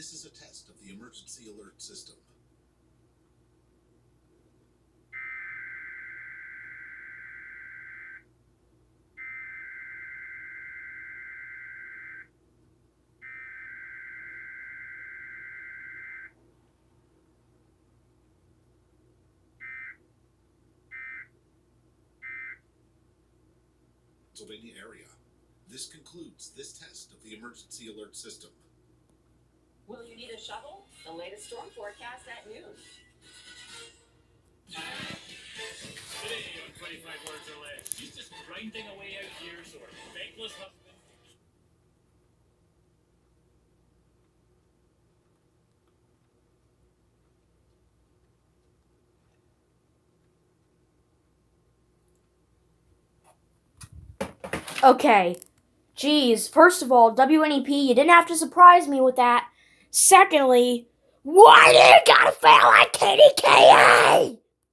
This is a test of the emergency alert system. Pennsylvania area. This concludes this test of the emergency alert system. Will you need a shovel? The latest storm forecast at noon. Today on 25 Words or Less, she's just grinding away out here so her thankless husband... Okay. Geez, first of all, WNEP, you didn't have to surprise me with that. Secondly, why do you gotta fail at KDKA?